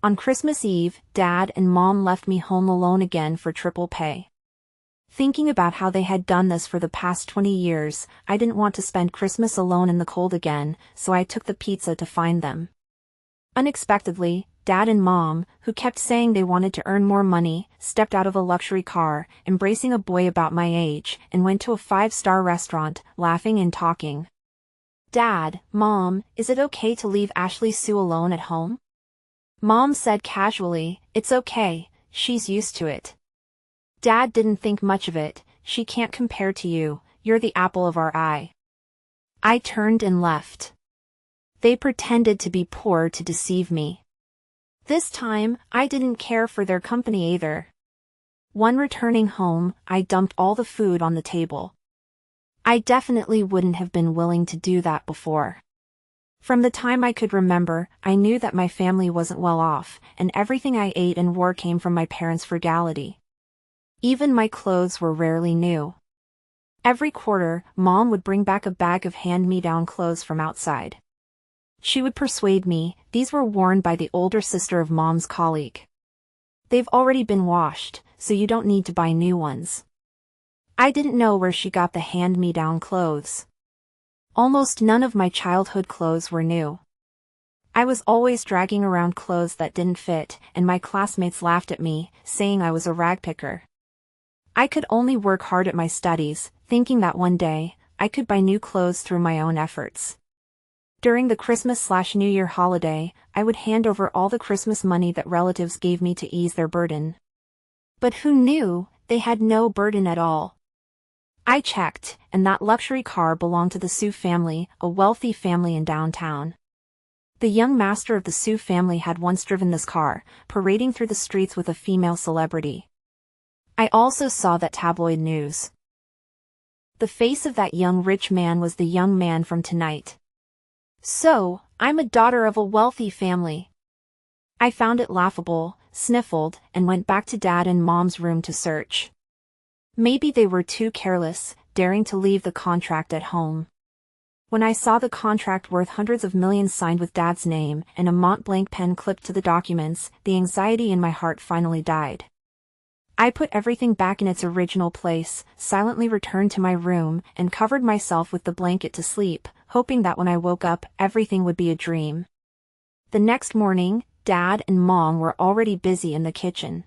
On Christmas Eve, Dad and Mom left me home alone again for triple pay. Thinking about how they had done this for the past 20 years, I didn't want to spend Christmas alone in the cold again, so I took the pizza to find them. Unexpectedly, Dad and Mom, who kept saying they wanted to earn more money, stepped out of a luxury car, embracing a boy about my age, and went to a 5-star restaurant, laughing and talking. "Dad, Mom, is it okay to leave Ashley Sue alone at home?" Mom said casually, "It's okay, she's used to it." Dad didn't think much of it. "She can't compare to you, you're the apple of our eye." I turned and left. They pretended to be poor to deceive me. This time, I didn't care for their company either. When returning home, I dumped all the food on the table. I definitely wouldn't have been willing to do that before. From the time I could remember, I knew that my family wasn't well off, and everything I ate and wore came from my parents' frugality. Even my clothes were rarely new. Every quarter, Mom would bring back a bag of hand-me-down clothes from outside. She would persuade me these were worn by the older sister of Mom's colleague. "They've already been washed, so you don't need to buy new ones." I didn't know where she got the hand-me-down clothes. Almost none of my childhood clothes were new. I was always dragging around clothes that didn't fit, and my classmates laughed at me, saying I was a rag picker. I could only work hard at my studies, thinking that one day, I could buy new clothes through my own efforts. During the Christmas/New Year holiday, I would hand over all the Christmas money that relatives gave me to ease their burden. But who knew, they had no burden at all. I checked, and that luxury car belonged to the Sue family, a wealthy family in downtown. The young master of the Sue family had once driven this car, parading through the streets with a female celebrity. I also saw that tabloid news. The face of that young rich man was the young man from tonight. So, I'm a daughter of a wealthy family. I found it laughable, sniffled, and went back to Dad and Mom's room to search. Maybe they were too careless, daring to leave the contract at home. When I saw the contract worth hundreds of millions signed with Dad's name and a Mont-Blanc pen clipped to the documents, the anxiety in my heart finally died. I put everything back in its original place, silently returned to my room, and covered myself with the blanket to sleep, hoping that when I woke up, everything would be a dream. The next morning, Dad and Mom were already busy in the kitchen.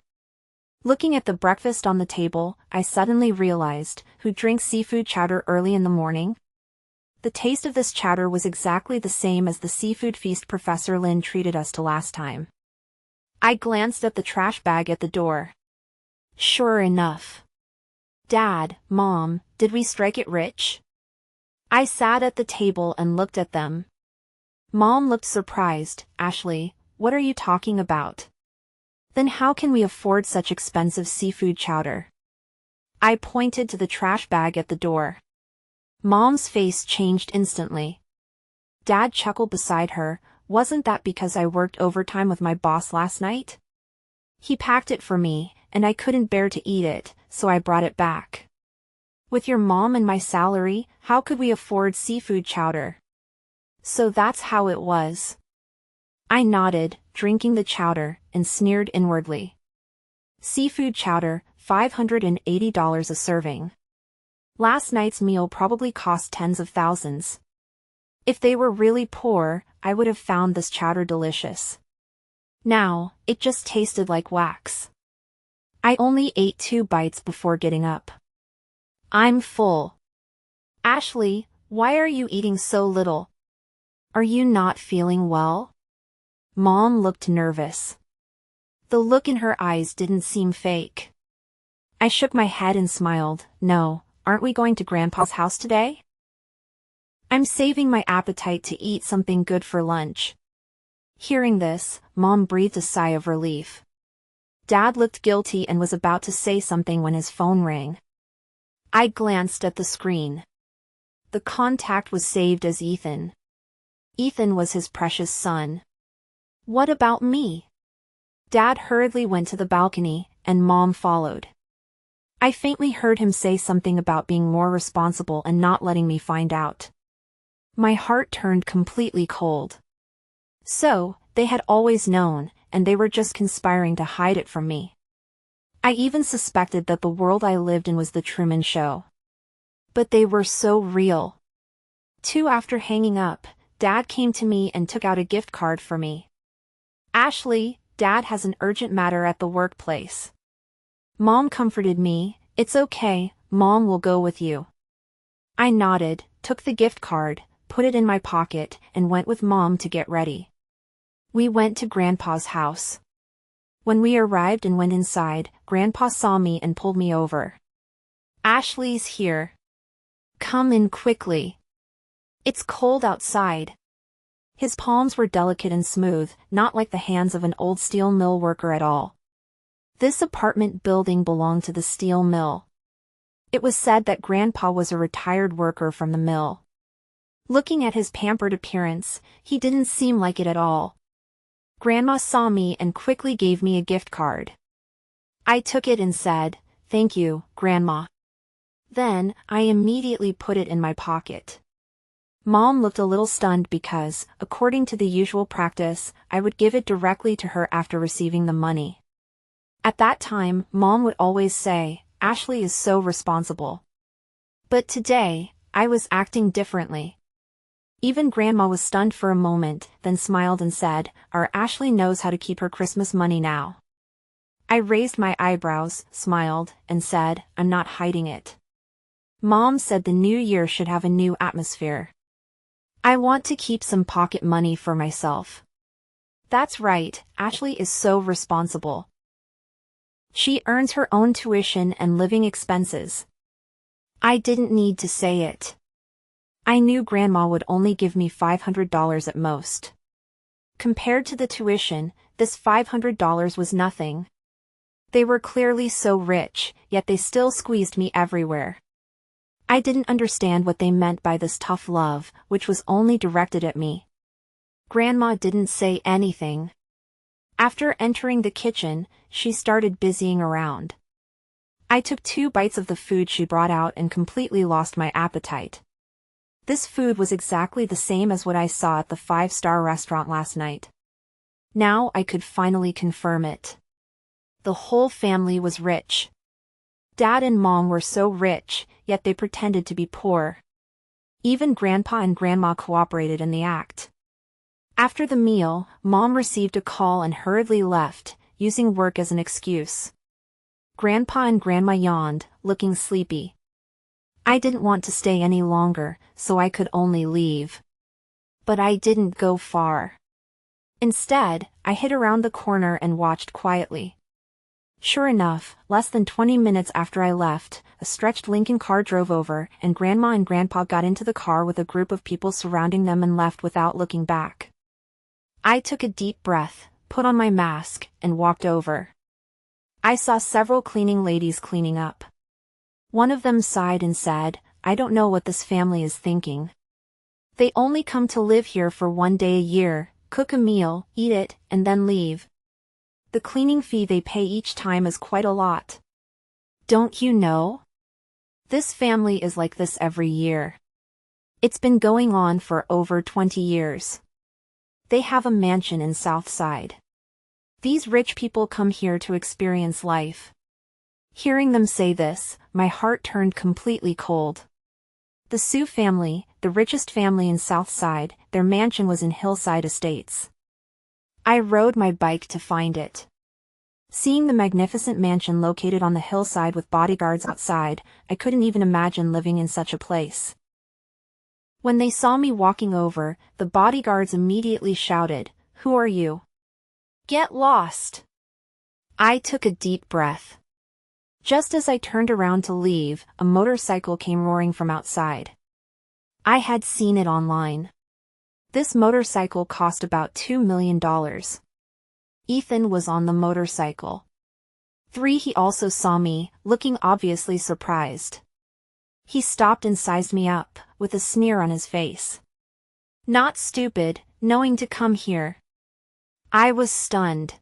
Looking at the breakfast on the table, I suddenly realized, who drinks seafood chowder early in the morning? The taste of this chowder was exactly the same as the seafood feast Professor Lin treated us to last time. I glanced at the trash bag at the door. Sure enough. "Dad, Mom, did we strike it rich?" I sat at the table and looked at them. Mom looked surprised. "Ashley, what are you talking about? Then how can we afford such expensive seafood chowder?" I pointed to the trash bag at the door. Mom's face changed instantly. Dad chuckled beside her. "Wasn't that because I worked overtime with my boss last night? He packed it for me, and I couldn't bear to eat it, so I brought it back. With your mom and my salary, how could we afford seafood chowder?" So that's how it was. I nodded, drinking the chowder, and sneered inwardly. Seafood chowder, $580 a serving. Last night's meal probably cost tens of thousands. If they were really poor, I would have found this chowder delicious. Now, it just tasted like wax. I only ate 2 bites before getting up. "I'm full." "Ashley, why are you eating so little? Are you not feeling well?" Mom looked nervous. The look in her eyes didn't seem fake. I shook my head and smiled. "No, aren't we going to Grandpa's house today? I'm saving my appetite to eat something good for lunch." Hearing this, Mom breathed a sigh of relief. Dad looked guilty and was about to say something when his phone rang. I glanced at the screen. The contact was saved as Ethan. Ethan was his precious son. What about me? Dad hurriedly went to the balcony, and Mom followed. I faintly heard him say something about being more responsible and not letting me find out. My heart turned completely cold. So, They had always known, and they were just conspiring to hide it from me. I even suspected that the world I lived in was the Truman Show. But they were so real. After hanging up, Dad came to me and took out a gift card for me. "Ashley, Dad has an urgent matter at the workplace." Mom comforted me. "It's okay, Mom will go with you." I nodded, took the gift card, put it in my pocket, and went with Mom to get ready. We went to Grandpa's house. When we arrived and went inside, Grandpa saw me and pulled me over. "Ashley's here. Come in quickly. It's cold outside." His palms were delicate and smooth, not like the hands of an old steel mill worker at all. This apartment building belonged to the steel mill. It was said that Grandpa was a retired worker from the mill. Looking at his pampered appearance, he didn't seem like it at all. Grandma saw me and quickly gave me a gift card. I took it and said, "Thank you, Grandma." Then, I immediately put it in my pocket. Mom looked a little stunned because, according to the usual practice, I would give it directly to her after receiving the money. At that time, Mom would always say, "Ashley is so responsible." But today, I was acting differently. Even Grandma was stunned for a moment, then smiled and said, "Our Ashley knows how to keep her Christmas money now." I raised my eyebrows, smiled, and said, "I'm not hiding it." Mom said the new year should have a new atmosphere. I want to keep some pocket money for myself. That's right, Ashley is so responsible. She earns her own tuition and living expenses. I didn't need to say it. I knew Grandma would only give me $500 at most. Compared to the tuition, this $500 was nothing. They were clearly so rich, yet they still squeezed me everywhere. I didn't understand what they meant by this tough love, which was only directed at me. Grandma didn't say anything. After entering the kitchen, she started busying around. I took 2 bites of the food she brought out and completely lost my appetite. This food was exactly the same as what I saw at the 5-star restaurant last night. Now I could finally confirm it. The whole family was rich. Dad and Mom were so rich, yet they pretended to be poor. Even Grandpa and Grandma cooperated in the act. After the meal, Mom received a call and hurriedly left, using work as an excuse. Grandpa and Grandma yawned, looking sleepy. I didn't want to stay any longer, so I could only leave. But I didn't go far. Instead, I hid around the corner and watched quietly. Sure enough, less than 20 minutes after I left, a stretched Lincoln car drove over, and Grandma and Grandpa got into the car with a group of people surrounding them and left without looking back. I took a deep breath, put on my mask, and walked over. I saw several cleaning ladies cleaning up. One of them sighed and said, "I don't know what this family is thinking. They only come to live here for 1 day a year, cook a meal, eat it, and then leave. The cleaning fee they pay each time is quite a lot. Don't you know? This family is like this every year. It's been going on for over 20 years. They have a mansion in Southside. These rich people come here to experience life." Hearing them say this, my heart turned completely cold. The Sioux family, the richest family in Southside, their mansion was in Hillside Estates. I rode my bike to find it. Seeing the magnificent mansion located on the hillside with bodyguards outside, I couldn't even imagine living in such a place. When they saw me walking over, the bodyguards immediately shouted, "Who are you? Get lost!" I took a deep breath. Just as I turned around to leave, a motorcycle came roaring from outside. I had seen it online. This motorcycle cost about $2 million. Ethan was on the motorcycle. He also saw me, looking obviously surprised. He stopped and sized me up, with a sneer on his face. Not stupid, knowing to come here. I was stunned.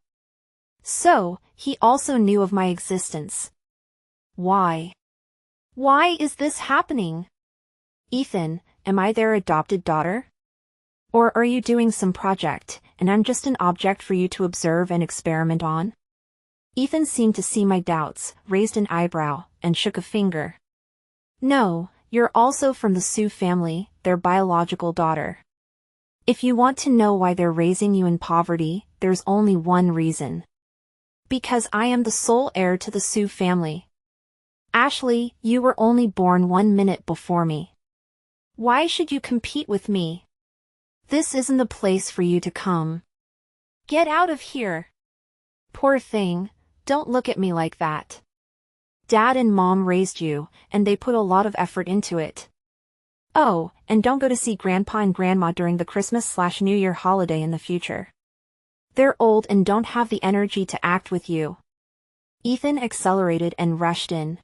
So, he also knew of my existence. Why? Why is this happening? Ethan, am I their adopted daughter? Or are you doing some project, and I'm just an object for you to observe and experiment on? Ethan seemed to see my doubts, raised an eyebrow, and shook a finger. No, you're also from the Sue family, their biological daughter. If you want to know why they're raising you in poverty, there's only one reason. Because I am the sole heir to the Sue family. Ashley, you were only born 1 minute before me. Why should you compete with me? This isn't the place for you to come. Get out of here. Poor thing, don't look at me like that. Dad and Mom raised you, and they put a lot of effort into it. Oh, and don't go to see Grandpa and Grandma during the Christmas/New Year holiday in the future. They're old and don't have the energy to act with you. Ethan accelerated and rushed in.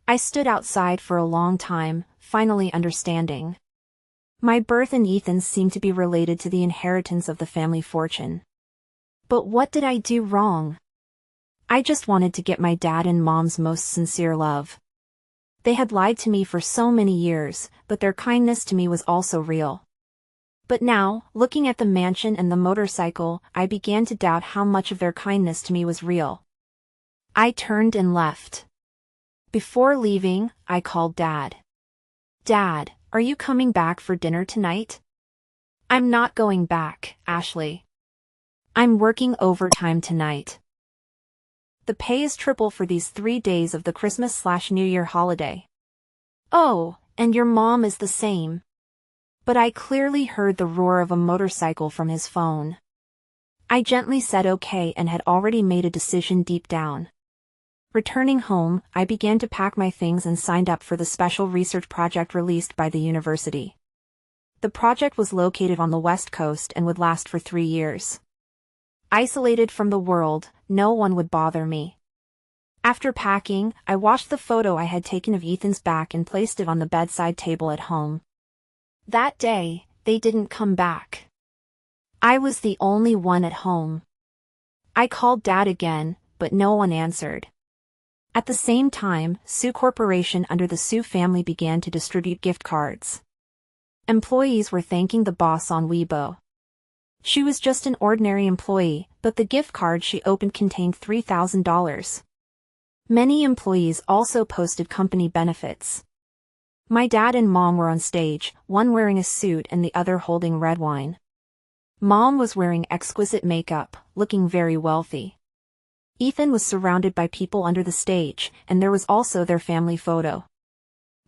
I stood outside for a long time, finally understanding. My birth and Ethan's seemed to be related to the inheritance of the family fortune. But what did I do wrong? I just wanted to get my dad and Mom's most sincere love. They had lied to me for so many years, but their kindness to me was also real. But now, looking at the mansion and the motorcycle, I began to doubt how much of their kindness to me was real. I turned and left. Before leaving, I called Dad. Dad, are you coming back for dinner tonight? I'm not going back, Ashley. I'm working overtime tonight. The pay is triple for these 3 days of the Christmas/New Year holiday. Oh, and your mom is the same. But I clearly heard the roar of a motorcycle from his phone. I gently said okay and had already made a decision deep down. Returning home, I began to pack my things and signed up for the special research project released by the university. The project was located on the West Coast and would last for 3 years. Isolated from the world, no one would bother me. After packing, I washed the photo I had taken of Ethan's back and placed it on the bedside table at home. That day, they didn't come back. I was the only one at home. I called Dad again, but no one answered. At the same time, Sue Corporation under the Sue family began to distribute gift cards. Employees were thanking the boss on Weibo. She was just an ordinary employee, but the gift card she opened contained $3,000. Many employees also posted company benefits. My dad and Mom were on stage, one wearing a suit and the other holding red wine. Mom was wearing exquisite makeup, looking very wealthy. Ethan was surrounded by people under the stage, and there was also their family photo.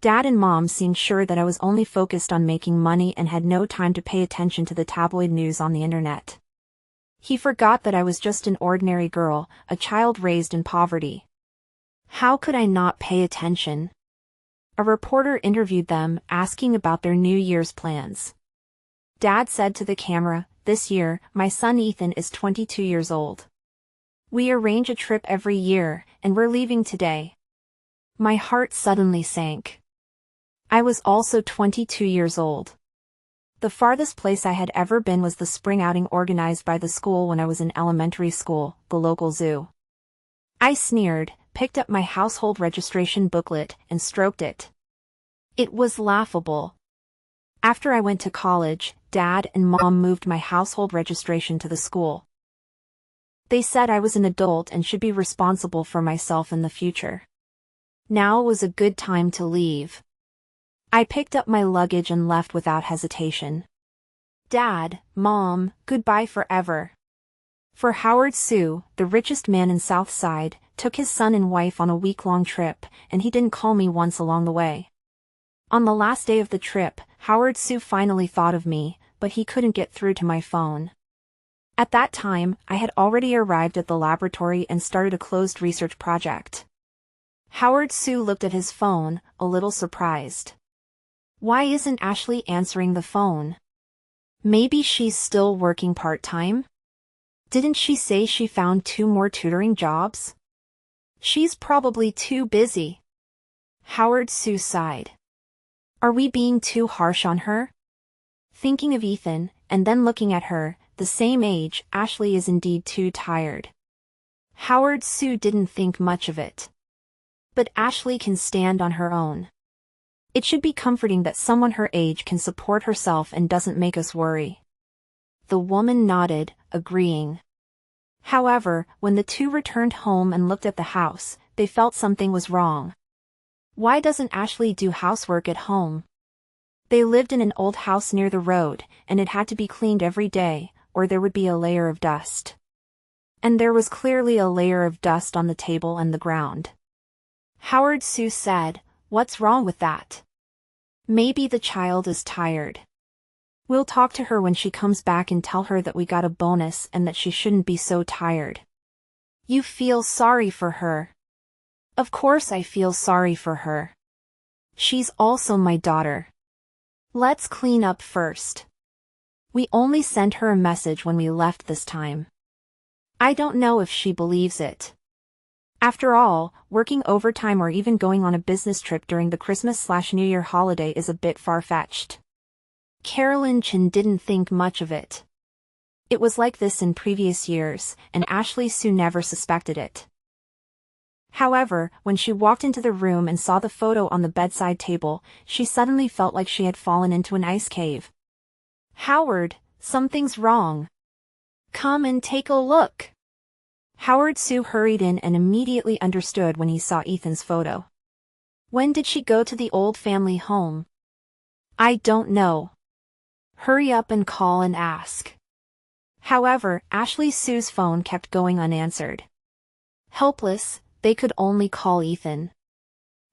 Dad and Mom seemed sure that I was only focused on making money and had no time to pay attention to the tabloid news on the internet. He forgot that I was just an ordinary girl, a child raised in poverty. How could I not pay attention? A reporter interviewed them, asking about their New Year's plans. Dad said to the camera, "This year, my son Ethan is 22 years old. We arrange a trip every year, and we're leaving today." My heart suddenly sank. I was also 22 years old. The farthest place I had ever been was the spring outing organized by the school when I was in elementary school, the local zoo. I sneered, picked up my household registration booklet, and stroked it. It was laughable. After I went to college, Dad and Mom moved my household registration to the school. They said I was an adult and should be responsible for myself in the future. Now was a good time to leave. I picked up my luggage and left without hesitation. Dad, Mom, goodbye forever. For Howard Sue, the richest man in Southside, took his son and wife on a week-long trip, and he didn't call me once along the way. On the last day of the trip, Howard Sue finally thought of me, but he couldn't get through to my phone. At that time, I had already arrived at the laboratory and started a closed research project. Howard Sue looked at his phone, a little surprised. Why isn't Ashley answering the phone? Maybe she's still working part-time? Didn't she say she found 2 more tutoring jobs? She's probably too busy. Howard Sue sighed. Are we being too harsh on her? Thinking of Ethan, and then looking at her, the same age, Ashley is indeed too tired. Howard Sue didn't think much of it. But Ashley can stand on her own. It should be comforting that someone her age can support herself and doesn't make us worry. The woman nodded, agreeing. However, when the two returned home and looked at the house, they felt something was wrong. Why doesn't Ashley do housework at home? They lived in an old house near the road, and it had to be cleaned every day, or there would be a layer of dust. And there was clearly a layer of dust on the table and the ground. Howard Sue said, "What's wrong with that? Maybe the child is tired. We'll talk to her when she comes back and tell her that we got a bonus and that she shouldn't be so tired." You feel sorry for her. Of course I feel sorry for her. She's also my daughter. Let's clean up first. We only sent her a message when we left this time. I don't know if she believes it. After all, working overtime or even going on a business trip during the Christmas/New Year holiday is a bit far-fetched. Carolyn Chin didn't think much of it. It was like this in previous years, and Ashley Sue never suspected it. However, when she walked into the room and saw the photo on the bedside table, she suddenly felt like she had fallen into an ice cave. "Howard, something's wrong. Come and take a look." Howard Sue hurried in and immediately understood when he saw Ethan's photo. "When did she go to the old family home?" "I don't know. Hurry up and call and ask." However, Ashley Sue's phone kept going unanswered. Helpless, they could only call Ethan.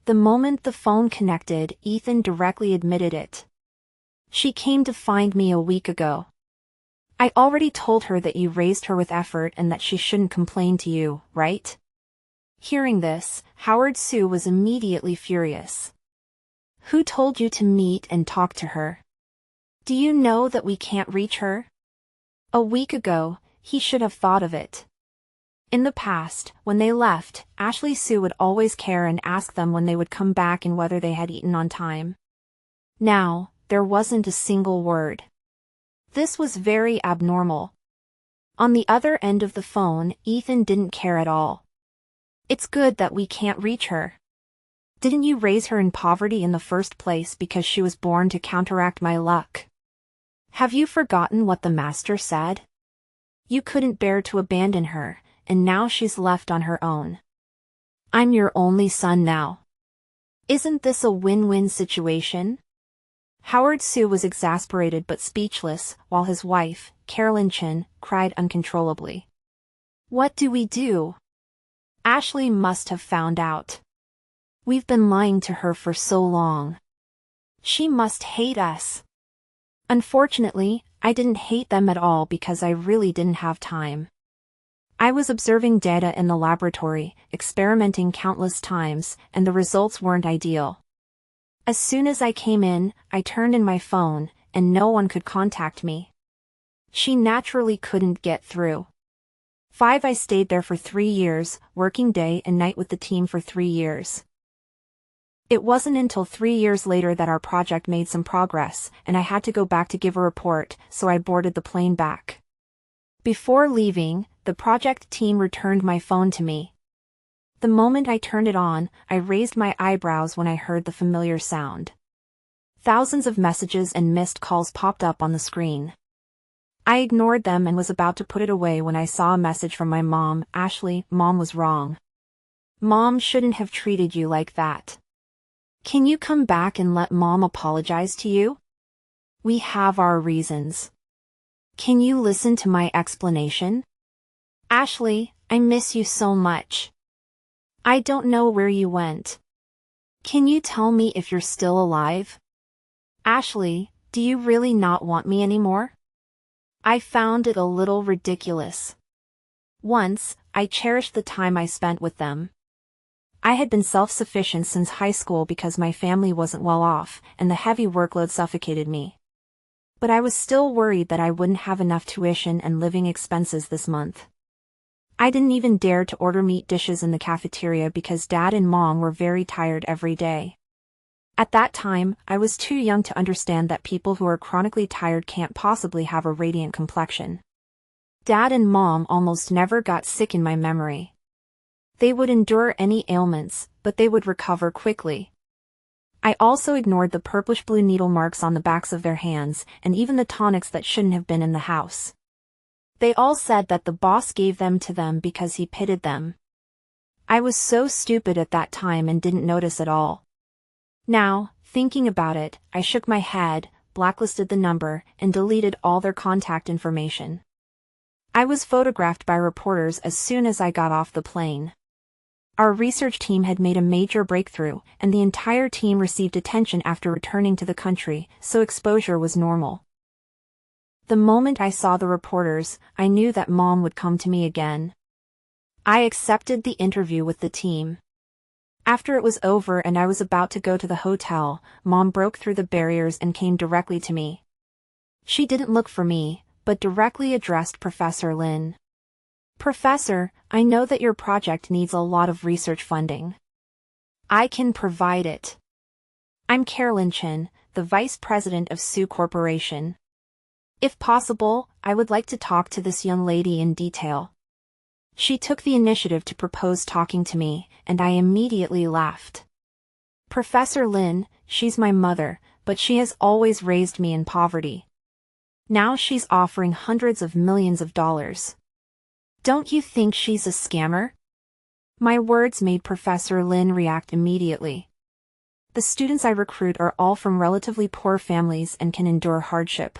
The moment the phone connected, Ethan directly admitted it. "She came to find me a week ago. I already told her that you raised her with effort and that she shouldn't complain to you, right?" Hearing this, Howard Sue was immediately furious. "Who told you to meet and talk to her? Do you know that we can't reach her? A week ago, he should have thought of it." In the past, when they left, Ashley Sue would always care and ask them when they would come back and whether they had eaten on time. Now, there wasn't a single word. This was very abnormal. On the other end of the phone, Ethan didn't care at all. "It's good that we can't reach her. Didn't you raise her in poverty in the first place because she was born to counteract my luck? Have you forgotten what the master said? You couldn't bear to abandon her, and now she's left on her own. I'm your only son now. Isn't this a win-win situation?" Howard Sue was exasperated but speechless, while his wife, Carolyn Chin, cried uncontrollably. "What do we do? Ashley must have found out. We've been lying to her for so long. She must hate us." Unfortunately, I didn't hate them at all because I really didn't have time. I was observing data in the laboratory, experimenting countless times, and the results weren't ideal. As soon as I came in, I turned in my phone, and no one could contact me. She naturally couldn't get through. I stayed there for 3 years, working day and night with the team for 3 years. It wasn't until 3 years later that our project made some progress, and I had to go back to give a report, so I boarded the plane back. Before leaving, the project team returned my phone to me. The moment I turned it on, I raised my eyebrows when I heard the familiar sound. Thousands of messages and missed calls popped up on the screen. I ignored them and was about to put it away when I saw a message from my mom. "Ashley, Mom was wrong. Mom shouldn't have treated you like that. Can you come back and let Mom apologize to you? We have our reasons. Can you listen to my explanation? Ashley, I miss you so much. I don't know where you went. Can you tell me if you're still alive? Ashley, do you really not want me anymore?" I found it a little ridiculous. Once, I cherished the time I spent with them. I had been self-sufficient since high school because my family wasn't well off, and the heavy workload suffocated me. But I was still worried that I wouldn't have enough tuition and living expenses this month. I didn't even dare to order meat dishes in the cafeteria because Dad and Mom were very tired every day. At that time, I was too young to understand that people who are chronically tired can't possibly have a radiant complexion. Dad and Mom almost never got sick in my memory. They would endure any ailments, but they would recover quickly. I also ignored the purplish-blue needle marks on the backs of their hands, and even the tonics that shouldn't have been in the house. They all said that the boss gave them to them because he pitied them. I was so stupid at that time and didn't notice at all. Now, thinking about it, I shook my head, blacklisted the number, and deleted all their contact information. I was photographed by reporters as soon as I got off the plane. Our research team had made a major breakthrough, and the entire team received attention after returning to the country, so exposure was normal. The moment I saw the reporters, I knew that Mom would come to me again. I accepted the interview with the team. After it was over and I was about to go to the hotel, Mom broke through the barriers and came directly to me. She didn't look for me, but directly addressed Professor Lin. "Professor, I know that your project needs a lot of research funding. I can provide it. I'm Carolyn Chen, the Vice President of Sioux Corporation. If possible, I would like to talk to this young lady in detail." She took the initiative to propose talking to me, and I immediately laughed. "Professor Lin, she's my mother, but she has always raised me in poverty. Now she's offering hundreds of millions of dollars. Don't you think she's a scammer?" My words made Professor Lin react immediately. "The students I recruit are all from relatively poor families and can endure hardship.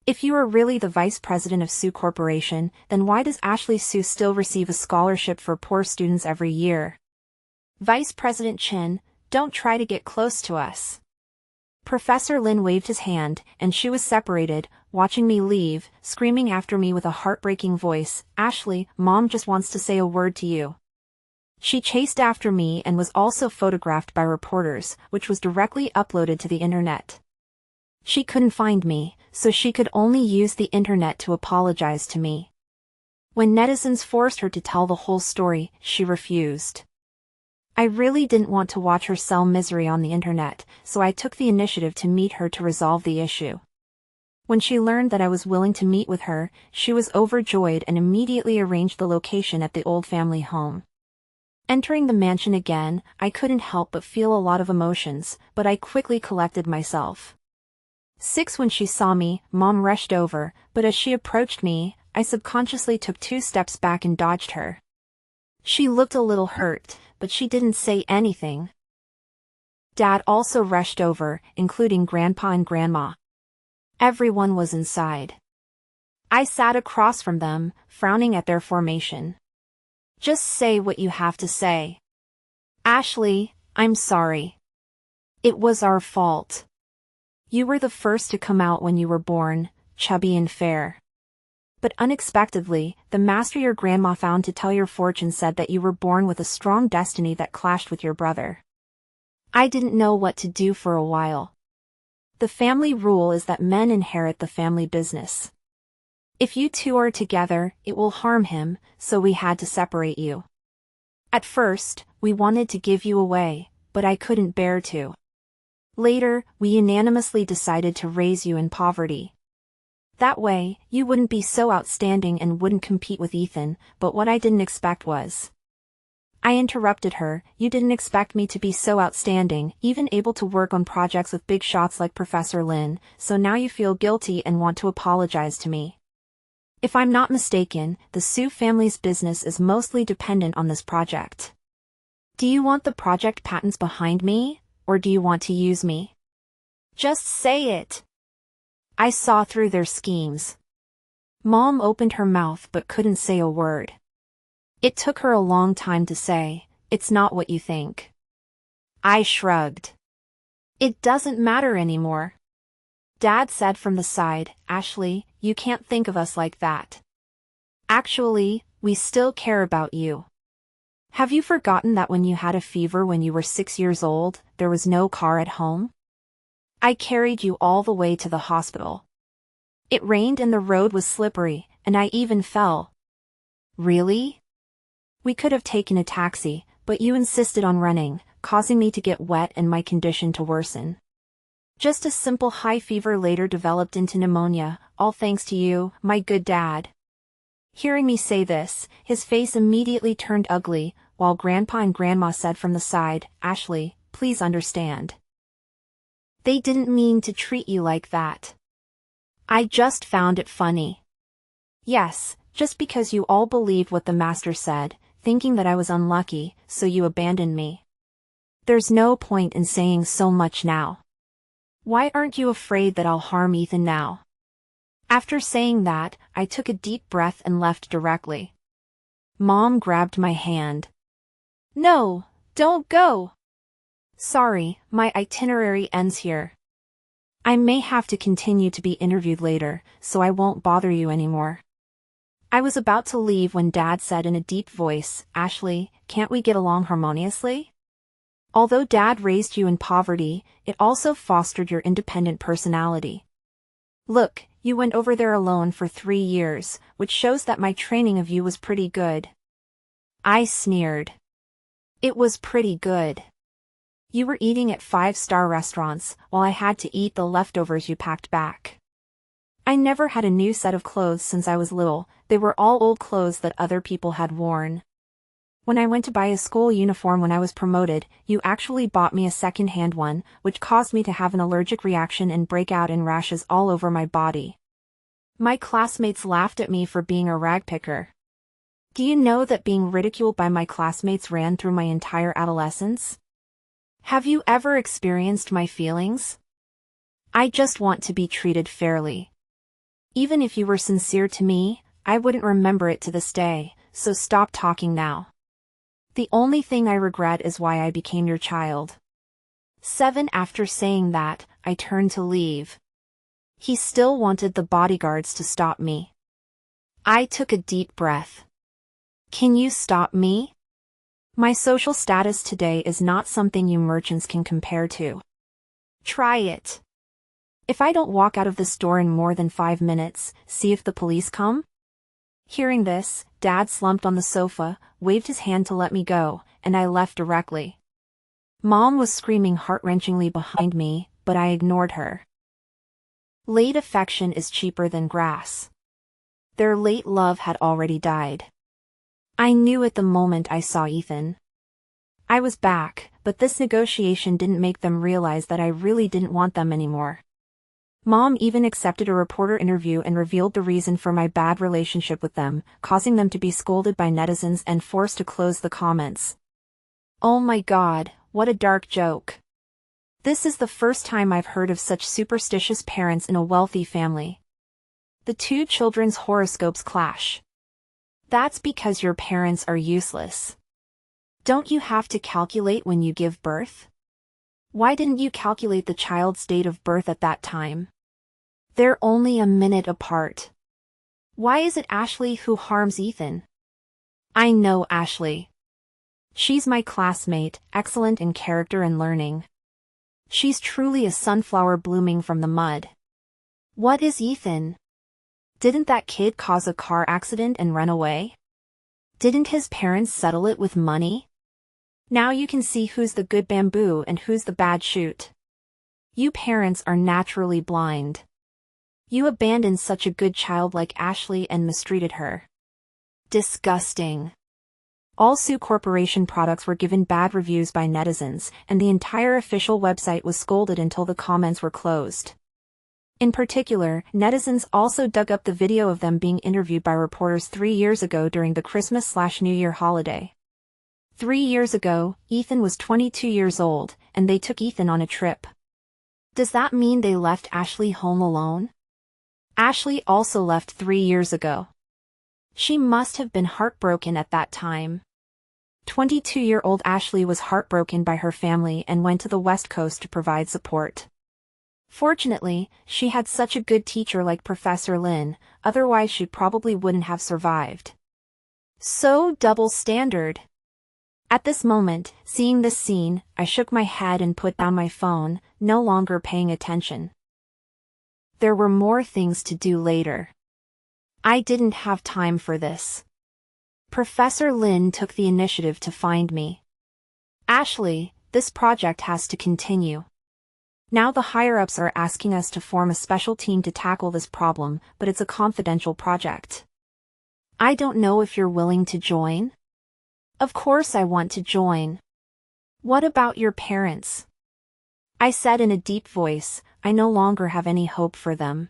If you are really the vice president of Sioux Corporation, then why does Ashley Sioux still receive a scholarship for poor students every year?" "Vice President Chen, don't try to get close to us." Professor Lin waved his hand, and she was separated, watching me leave, screaming after me with a heartbreaking voice, "Ashley, Mom just wants to say a word to you." She chased after me and was also photographed by reporters, which was directly uploaded to the internet. She couldn't find me, so she could only use the internet to apologize to me. When netizens forced her to tell the whole story, she refused. I really didn't want to watch her sell misery on the internet, so I took the initiative to meet her to resolve the issue. When she learned that I was willing to meet with her, she was overjoyed and immediately arranged the location at the old family home. Entering the mansion again, I couldn't help but feel a lot of emotions, but I quickly collected myself. 6 When she saw me, Mom rushed over, but as she approached me, I subconsciously took 2 steps back and dodged her. She looked a little hurt, but she didn't say anything. Dad also rushed over, including Grandpa and Grandma. Everyone was inside. I sat across from them, frowning at their formation. "Just say what you have to say." "Ashley, I'm sorry. It was our fault. You were the first to come out when you were born, chubby and fair. But unexpectedly, the master your grandma found to tell your fortune said that you were born with a strong destiny that clashed with your brother. I didn't know what to do for a while. The family rule is that men inherit the family business. If you two are together, it will harm him, so we had to separate you. At first, we wanted to give you away, but I couldn't bear to. Later, we unanimously decided to raise you in poverty. That way, you wouldn't be so outstanding and wouldn't compete with Ethan, but what I didn't expect was..." I interrupted her, "You didn't expect me to be so outstanding, even able to work on projects with big shots like Professor Lin, so now you feel guilty and want to apologize to me. If I'm not mistaken, the Sioux family's business is mostly dependent on this project. Do you want the project patents behind me, or do you want to use me? Just say it." I saw through their schemes. Mom opened her mouth but couldn't say a word. It took her a long time to say, "It's not what you think." I shrugged. "It doesn't matter anymore." Dad said from the side, "Ashley, you can't think of us like that. Actually, we still care about you. Have you forgotten that when you had a fever when you were 6 years old, there was no car at home? I carried you all the way to the hospital. It rained and the road was slippery, and I even fell." "Really?" "We could have taken a taxi, but you insisted on running, causing me to get wet and my condition to worsen. Just a simple high fever later developed into pneumonia, all thanks to you, my good dad." Hearing me say this, his face immediately turned ugly, while Grandpa and Grandma said from the side, "Ashley, please understand. They didn't mean to treat you like that. I just found it funny. Yes, just because you all believed what the master said, thinking that I was unlucky, so you abandoned me. There's no point in saying so much now. Why aren't you afraid that I'll harm Ethan now? After saying that, I took a deep breath and left directly. Mom grabbed my hand. No, don't go. Sorry, my itinerary ends here. I may have to continue to be interviewed later, so I won't bother you anymore. I was about to leave when Dad said in a deep voice, Ashley, can't we get along harmoniously? Although Dad raised you in poverty, it also fostered your independent personality. Look, you went over there alone for 3 years, which shows that my training of you was pretty good. I sneered. It was pretty good. You were eating at 5-star restaurants, while I had to eat the leftovers you packed back. I never had a new set of clothes since I was little, they were all old clothes that other people had worn. When I went to buy a school uniform when I was promoted, you actually bought me a second-hand one, which caused me to have an allergic reaction and break out in rashes all over my body. My classmates laughed at me for being a rag picker. Do you know that being ridiculed by my classmates ran through my entire adolescence? Have you ever experienced my feelings? I just want to be treated fairly. Even if you were sincere to me, I wouldn't remember it to this day, so stop talking now. The only thing I regret is why I became your child. 7 After saying that, I turned to leave. He still wanted the bodyguards to stop me. I took a deep breath. Can you stop me? My social status today is not something you merchants can compare to. Try it. If I don't walk out of this door in more than 5 minutes, see if the police come? Hearing this, Dad slumped on the sofa, waved his hand to let me go, and I left directly. Mom was screaming heart-wrenchingly behind me, but I ignored her. Late affection is cheaper than grass. Their late love had already died. I knew at the moment I saw Ethan. I was back, but this negotiation didn't make them realize that I really didn't want them anymore. Mom even accepted a reporter interview and revealed the reason for my bad relationship with them, causing them to be scolded by netizens and forced to close the comments. Oh my God, what a dark joke. This is the first time I've heard of such superstitious parents in a wealthy family. The 2 children's horoscopes clash. That's because your parents are useless. Don't you have to calculate when you give birth? Why didn't you calculate the child's date of birth at that time? They're only a minute apart. Why is it Ashley who harms Ethan? I know Ashley. She's my classmate, excellent in character and learning. She's truly a sunflower blooming from the mud. What is Ethan? Didn't that kid cause a car accident and run away? Didn't his parents settle it with money? Now you can see who's the good bamboo and who's the bad shoot. You parents are naturally blind. You abandoned such a good child like Ashley and mistreated her. Disgusting. All Sue Corporation products were given bad reviews by netizens, and the entire official website was scolded until the comments were closed. In particular, netizens also dug up the video of them being interviewed by reporters 3 years ago during the Christmas/New Year holiday. 3 years ago, Ethan was 22 years old, and they took Ethan on a trip. Does that mean they left Ashley home alone? Ashley also left 3 years ago. She must have been heartbroken at that time. 22-year-old Ashley was heartbroken by her family and went to the West Coast to provide support. Fortunately, she had such a good teacher like Professor Lin, otherwise she probably wouldn't have survived. So double standard. At this moment, seeing this scene, I shook my head and put down my phone, no longer paying attention. There were more things to do later. I didn't have time for this. Professor Lin took the initiative to find me. Ashley, this project has to continue. Now the higher-ups are asking us to form a special team to tackle this problem, but it's a confidential project. I don't know if you're willing to join? Of course I want to join. What about your parents? I said in a deep voice. I no longer have any hope for them.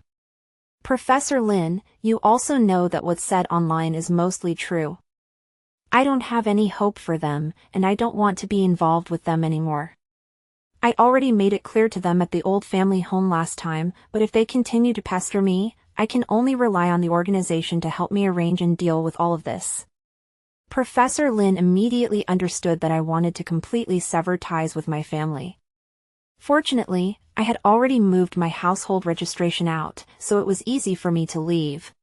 Professor Lin, you also know that what's said online is mostly true. I don't have any hope for them, and I don't want to be involved with them anymore. I already made it clear to them at the old family home last time, but if they continue to pester me, I can only rely on the organization to help me arrange and deal with all of this. Professor Lin immediately understood that I wanted to completely sever ties with my family. Fortunately, I had already moved my household registration out, so it was easy for me to leave.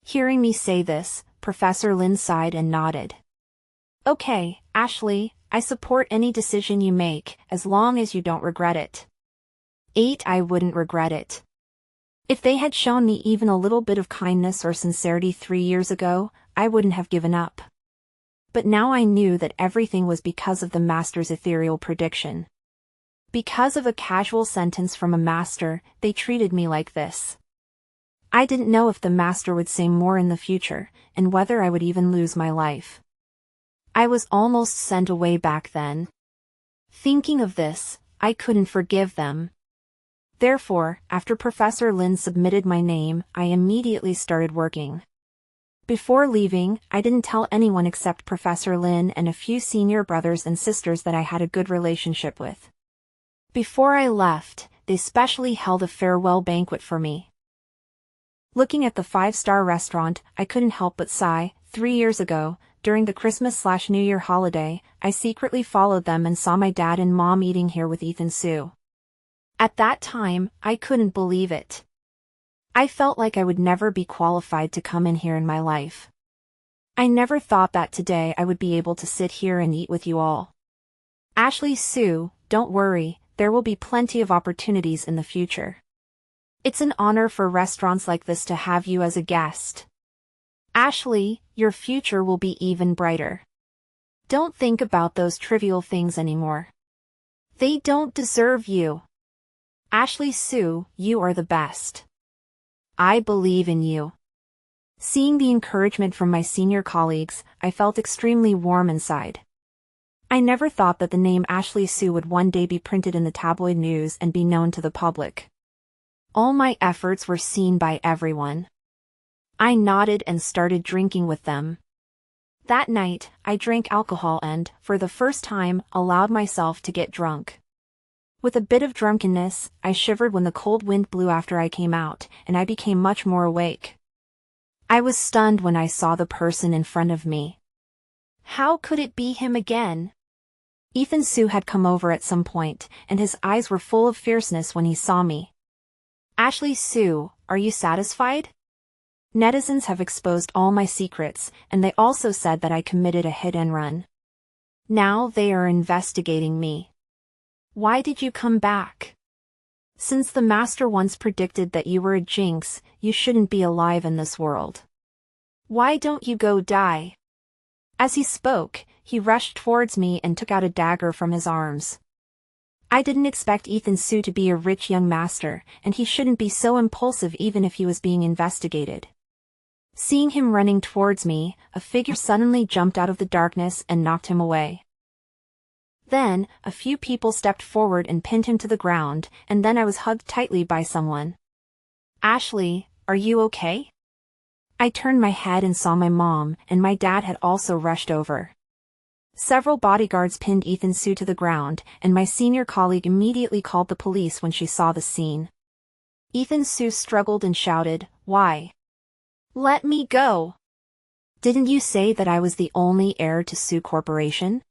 Hearing me say this, Professor Lin sighed and nodded. Okay, Ashley, I support any decision you make, as long as you don't regret it. 8. I wouldn't regret it. If they had shown me even a little bit of kindness or sincerity 3 years ago, I wouldn't have given up. But now I knew that everything was because of the master's ethereal prediction. Because of a casual sentence from a master, they treated me like this. I didn't know if the master would say more in the future, and whether I would even lose my life. I was almost sent away back then. Thinking of this, I couldn't forgive them. Therefore, after Professor Lin submitted my name, I immediately started working. Before leaving, I didn't tell anyone except Professor Lin and a few senior brothers and sisters that I had a good relationship with. Before I left, they specially held a farewell banquet for me. Looking at the 5-star restaurant, I couldn't help but sigh. 3 years ago, during the Christmas/New Year holiday, I secretly followed them and saw my dad and mom eating here with Ethan Sue. At that time, I couldn't believe it. I felt like I would never be qualified to come in here in my life. I never thought that today I would be able to sit here and eat with you all. Ashley Sue, don't worry, there will be plenty of opportunities in the future. It's an honor for restaurants like this to have you as a guest. Ashley, your future will be even brighter. Don't think about those trivial things anymore. They don't deserve you. Ashley Sue, you are the best. I believe in you. Seeing the encouragement from my senior colleagues, I felt extremely warm inside. I never thought that the name Ashley Sue would one day be printed in the tabloid news and be known to the public. All my efforts were seen by everyone. I nodded and started drinking with them. That night, I drank alcohol and, for the first time, allowed myself to get drunk. With a bit of drunkenness, I shivered when the cold wind blew after I came out, and I became much more awake. I was stunned when I saw the person in front of me. How could it be him again? Ethan Sue had come over at some point, and his eyes were full of fierceness when he saw me. Ashley Sue, are you satisfied? Netizens have exposed all my secrets, and they also said that I committed a hit and run. Now they are investigating me. Why did you come back? Since the master once predicted that you were a jinx, you shouldn't be alive in this world. Why don't you go die? As he spoke, he rushed towards me and took out a dagger from his arms. I didn't expect Ethan Sue to be a rich young master, and he shouldn't be so impulsive even if he was being investigated. Seeing him running towards me, a figure suddenly jumped out of the darkness and knocked him away. Then, a few people stepped forward and pinned him to the ground, and then I was hugged tightly by someone. Ashley, are you okay? I turned my head and saw my mom, and my dad had also rushed over. Several bodyguards pinned Ethan Sue to the ground, and my senior colleague immediately called the police when she saw the scene. Ethan Sue struggled and shouted, "Why? Let me go! Didn't you say that I was the only heir to Sue Corporation?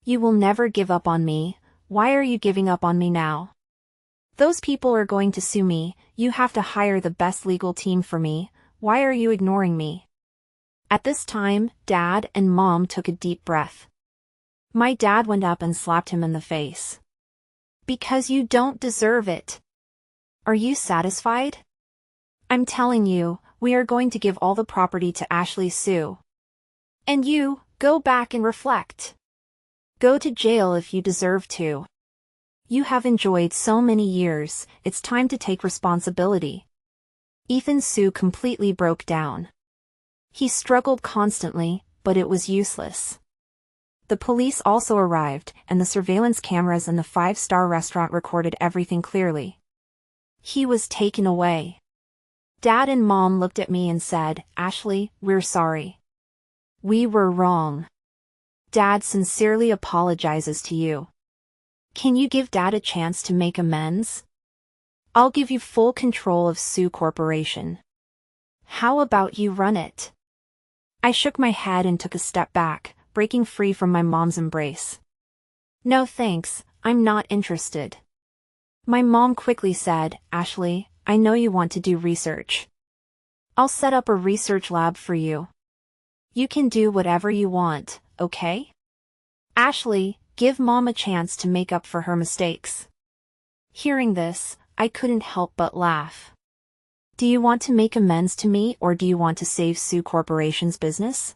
You will never give up on me. Why are you giving up on me now? Those people are going to sue me. You have to hire the best legal team for me. Why are you ignoring me?" At this time, Dad and Mom took a deep breath. My dad went up and slapped him in the face. "Because you don't deserve it. Are you satisfied? I'm telling you, we are going to give all the property to Ashley Sue. And you, go back and reflect. Go to jail if you deserve to. You have enjoyed so many years, it's time to take responsibility." Ethan Sue completely broke down. He struggled constantly, but it was useless. The police also arrived, and the surveillance cameras in the five-star restaurant recorded everything clearly. He was taken away. Dad and Mom looked at me and said, "Ashley, we're sorry. We were wrong. Dad sincerely apologizes to you. Can you give Dad a chance to make amends? I'll give you full control of Sue Corporation. How about you run it?" I shook my head and took a step back, breaking free from my mom's embrace. "No thanks, I'm not interested." My mom quickly said, "Ashley, I know you want to do research. I'll set up a research lab for you. You can do whatever you want, okay? Ashley, give Mom a chance to make up for her mistakes." Hearing this, I couldn't help but laugh. "Do you want to make amends to me, or do you want to save Sue Corporation's business?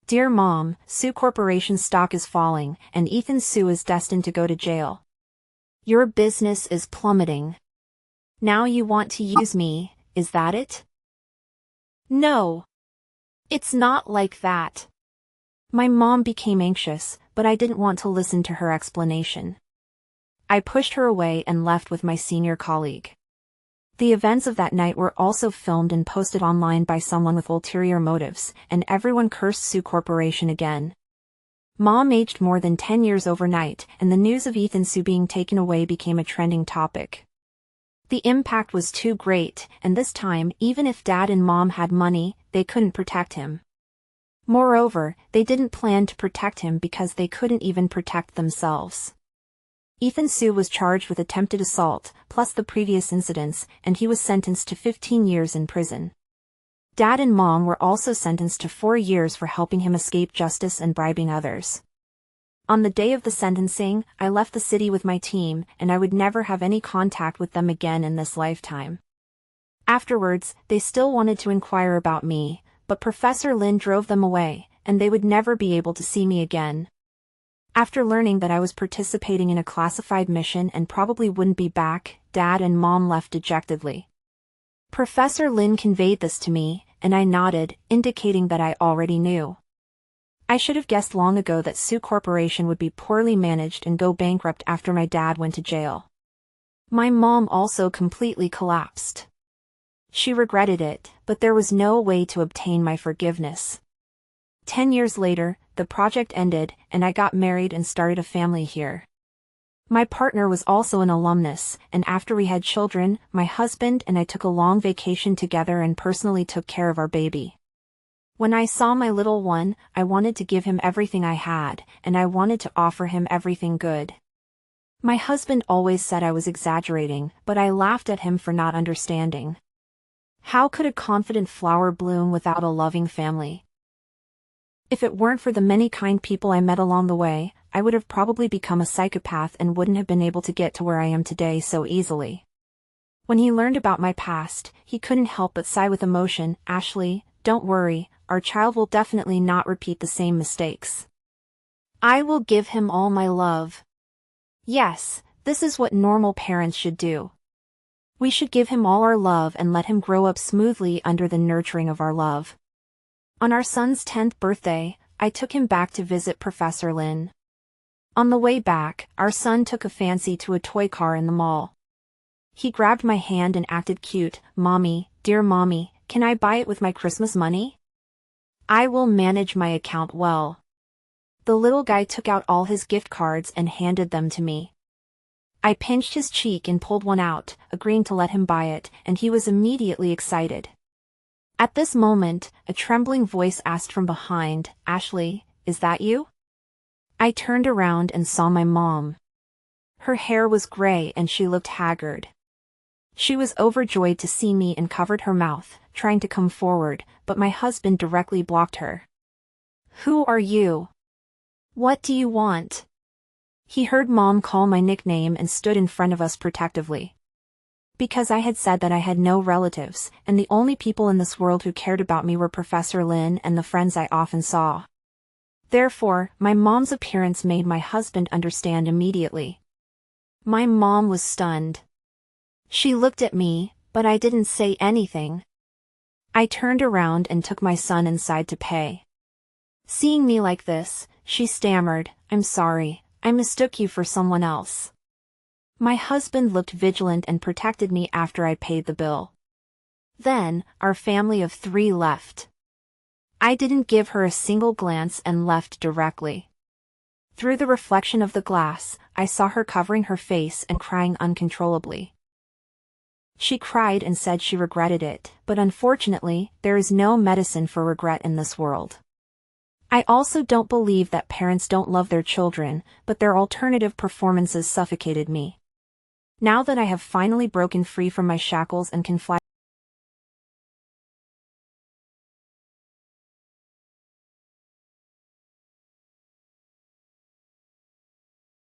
Dear Mom, Sue Corporation's stock is falling, and Ethan Sue is destined to go to jail. Your business is plummeting. Now you want to use me, is that it?" "No. It's not like that." My mom became anxious, but I didn't want to listen to her explanation. I pushed her away and left with my senior colleague. The events of that night were also filmed and posted online by someone with ulterior motives, and everyone cursed Sue Corporation again. Mom aged more than 10 years overnight, and the news of Ethan Sue being taken away became a trending topic. The impact was too great, and this time, even if Dad and Mom had money, they couldn't protect him. Moreover, they didn't plan to protect him because they couldn't even protect themselves. Ethan Sue was charged with attempted assault, plus the previous incidents, and he was sentenced to 15 years in prison. Dad and Mom were also sentenced to 4 years for helping him escape justice and bribing others. On the day of the sentencing, I left the city with my team, and I would never have any contact with them again in this lifetime. Afterwards, they still wanted to inquire about me, but Professor Lin drove them away, and they would never be able to see me again. After learning that I was participating in a classified mission and probably wouldn't be back, Dad and Mom left dejectedly. Professor Lin conveyed this to me, and I nodded, indicating that I already knew. I should have guessed long ago that Sue Corporation would be poorly managed and go bankrupt after my dad went to jail. My mom also completely collapsed. She regretted it, but there was no way to obtain my forgiveness. 10 years later, the project ended, and I got married and started a family here. My partner was also an alumnus, and after we had children, my husband and I took a long vacation together and personally took care of our baby. When I saw my little one, I wanted to give him everything I had, and I wanted to offer him everything good. My husband always said I was exaggerating, but I laughed at him for not understanding. How could a confident flower bloom without a loving family? If it weren't for the many kind people I met along the way, I would have probably become a psychopath and wouldn't have been able to get to where I am today so easily. When he learned about my past, he couldn't help but sigh with emotion. "Ashley, don't worry, our child will definitely not repeat the same mistakes. I will give him all my love." Yes, this is what normal parents should do. We should give him all our love and let him grow up smoothly under the nurturing of our love. On our son's 10th birthday, I took him back to visit Professor Lin. On the way back, our son took a fancy to a toy car in the mall. He grabbed my hand and acted cute. "Mommy, dear Mommy, can I buy it with my Christmas money? I will manage my account well." The little guy took out all his gift cards and handed them to me. I pinched his cheek and pulled one out, agreeing to let him buy it, and he was immediately excited. At this moment, a trembling voice asked from behind, "Ashley, is that you?" I turned around and saw my mom. Her hair was gray and she looked haggard. She was overjoyed to see me and covered her mouth, trying to come forward, but my husband directly blocked her. "Who are you? What do you want?" He heard Mom call my nickname and stood in front of us protectively. Because I had said that I had no relatives, and the only people in this world who cared about me were Professor Lin and the friends I often saw. Therefore, my mom's appearance made my husband understand immediately. My mom was stunned. She looked at me, but I didn't say anything. I turned around and took my son inside to pay. Seeing me like this, She stammered, "I'm sorry, I mistook you for someone else." My husband looked vigilant and protected me after I paid the bill. Then, our family of 3 left. I didn't give her a single glance and left directly. Through the reflection of the glass, I saw her covering her face and crying uncontrollably. She cried and said she regretted it, but unfortunately, there is no medicine for regret in this world. I also don't believe that parents don't love their children, but their alternative performances suffocated me. Now that I have finally broken free from my shackles and can fly